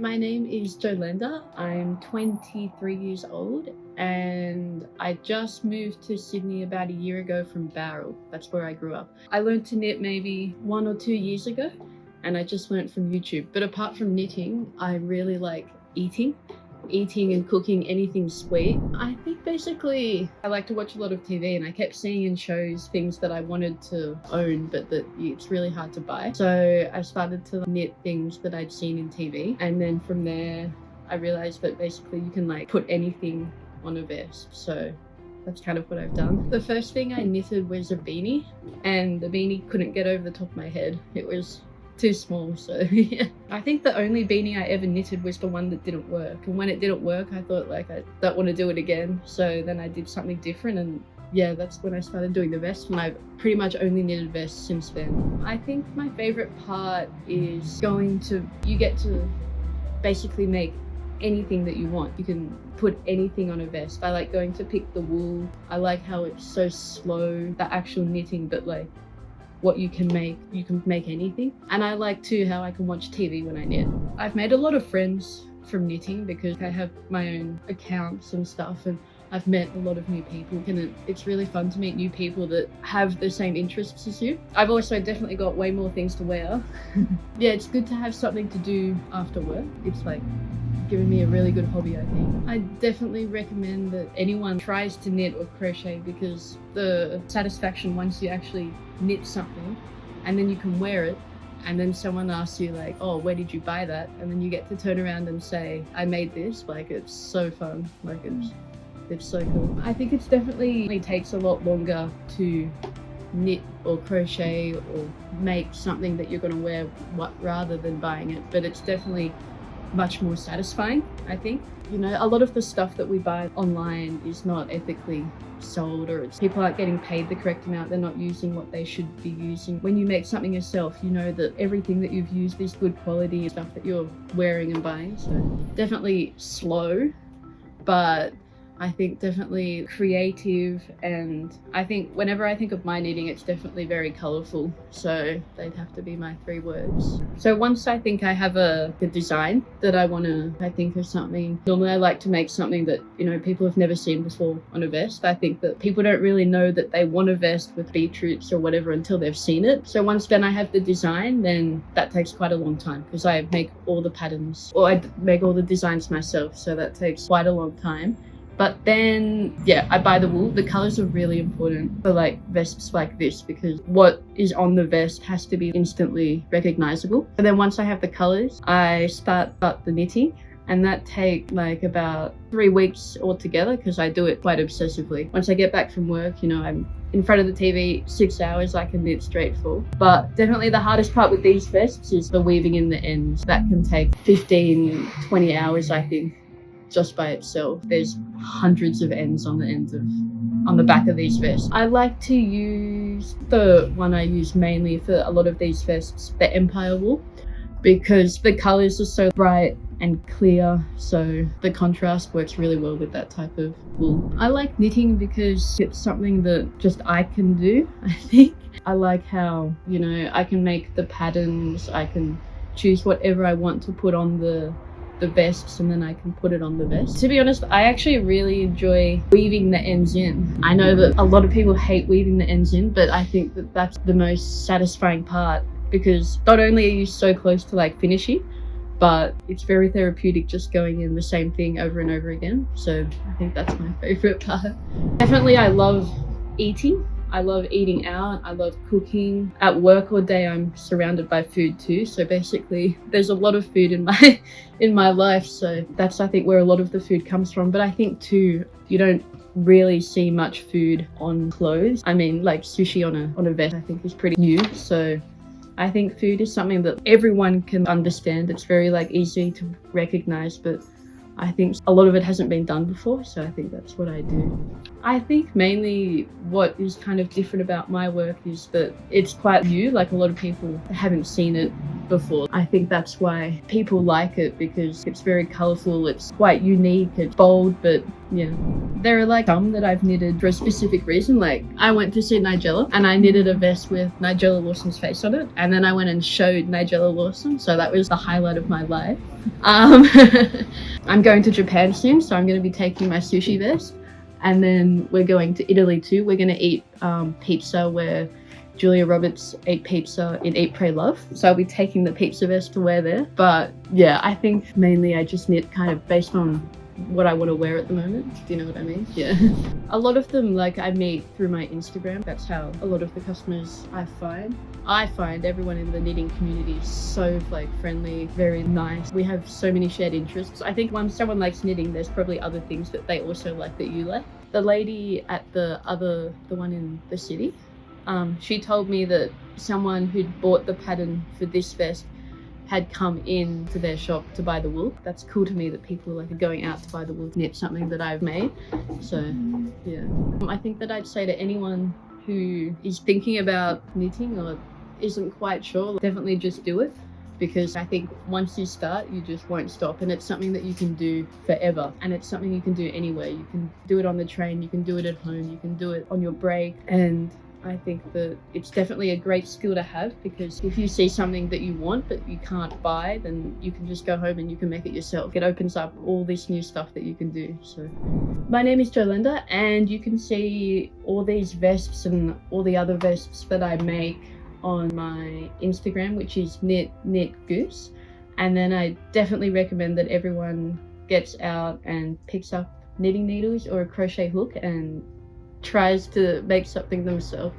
my name is Yolanda. I'm 23 years old and I just moved to Sydney about a year ago from Barrel. That's where I grew up. I learned to knit maybe 1 or 2 years ago and I just learned from YouTube. But apart from knitting, I really like eating and cooking anything sweet. I think basically I like to watch a lot of TV, and I kept seeing in shows things that I wanted to own but that it's really hard to buy. So I started to knit things that I'd seen in TV, and then from there I realized that basically you can like put anything on a vest. So that's kind of what I've done. The first thing I knitted was a beanie, and the beanie couldn't get over the top of my head. It was too small, so yeah. I think the only beanie I ever knitted was the one that didn't work, and when it didn't work I thought like I don't want to do it again, so then I did something different, and yeah, that's when I started doing the vest, and I've pretty much only knitted vests since then. I think my favorite part is you get to basically make anything that you want. You can put anything on a vest. I like going to pick the wool. I like how it's so slow, the actual knitting, but like what you can make anything. And I like too how I can watch TV when I knit. I've made a lot of friends from knitting because I have my own accounts and stuff, and I've met a lot of new people, and it's really fun to meet new people that have the same interests as you. I've also definitely got way more things to wear. Yeah, it's good to have something to do after work. It's like given me a really good hobby, I think. I definitely recommend that anyone tries to knit or crochet, because the satisfaction once you actually knit something and then you can wear it, and then someone asks you like, oh, where did you buy that? And then you get to turn around and say, I made this. Like, it's so fun. Like, it's so cool. I think it definitely takes a lot longer to knit or crochet or make something that you're going to wear rather than buying it, but it's definitely much more satisfying, I think. You know, a lot of the stuff that we buy online is not ethically sold, or people aren't getting paid the correct amount. They're not using what they should be using. When you make something yourself, you know that everything that you've used is good quality stuff that you're wearing and buying. So definitely slow, but I think definitely creative, and I think whenever I think of my knitting, it's definitely very colourful. So they'd have to be my 3 words. So once I think I have a design that I think of something. Normally I like to make something that, you know, people have never seen before on a vest. I think that people don't really know that they want a vest with beetroots or whatever until they've seen it. So once then I have the design, then that takes quite a long time, because I make all the patterns, or I make all the designs myself. So that takes quite a long time. But then, yeah, I buy the wool. The colors are really important for like vests like this, because what is on the vest has to be instantly recognizable. And then once I have the colors, I start the knitting, and that takes like about 3 weeks altogether, because I do it quite obsessively. Once I get back from work, you know, I'm in front of the TV 6 hours, I can knit straight full. But definitely the hardest part with these vests is the weaving in the ends. That can take 15-20 hours, I think, just by itself. There's hundreds of ends on the back of these vests. I like to use the one I use mainly for a lot of these vests, the Empire wool, because the colors are so bright and clear, so the contrast works really well with that type of wool. I like knitting because it's something that just I can do, I think. I like how, you know, I can make the patterns, I can choose whatever I want to put on the vests, and then I can put it on the vest. To be honest, I actually really enjoy weaving the ends in. I know that a lot of people hate weaving the ends in, but I think that that's the most satisfying part, because not only are you so close to like finishing, but it's very therapeutic just going in the same thing over and over again. So I think that's my favorite part. Definitely I love eating. I love eating out, I love cooking. At work all day I'm surrounded by food too, so basically there's a lot of food in my life, so that's I think where a lot of the food comes from. But I think too, you don't really see much food on clothes. I mean, like sushi on a vest I think is pretty new, so I think food is something that everyone can understand. It's very like easy to recognize, but I think a lot of it hasn't been done before, so I think that's what I do. I think mainly what is kind of different about my work is that it's quite new. Like, a lot of people haven't seen it before. I think that's why people like it, because it's very colourful, it's quite unique, it's bold, but yeah. There are like some that I've knitted for a specific reason. Like I went to see Nigella and I knitted a vest with Nigella Lawson's face on it, and then I went and showed Nigella Lawson, so that was the highlight of my life. I'm going to Japan soon, so I'm going to be taking my sushi vest, and then we're going to Italy too. We're going to eat pizza where Julia Roberts ate pizza in Eat, Pray, Love. So I'll be taking the pizza vest to wear there. But yeah, I think mainly I just knit kind of based on what I want to wear at the moment. Do you know what I mean? Yeah. A lot of them like I meet through my Instagram. That's how a lot of the customers I find everyone in the knitting community is so like friendly, very nice. We have so many shared interests. I think once someone likes knitting, there's probably other things that they also like that you like. The lady at the one in the city, she told me that someone who'd bought the pattern for this vest had come in to their shop to buy the wool. That's cool to me that people like are going out to buy the wool to knit something that I've made. So yeah, I think that I'd say to anyone who is thinking about knitting or isn't quite sure, definitely just do it, because I think once you start, you just won't stop, and it's something that you can do forever, and it's something you can do anywhere. You can do it on the train, you can do it at home, you can do it on your break, and I think that it's definitely a great skill to have, because if you see something that you want but you can't buy, then you can just go home and you can make it yourself. It opens up all this new stuff that you can do. So my name is Yolanda, and you can see all these vests and all the other vests that I make on my Instagram, which is knit goose. And then I definitely recommend that everyone gets out and picks up knitting needles or a crochet hook and tries to make something themselves.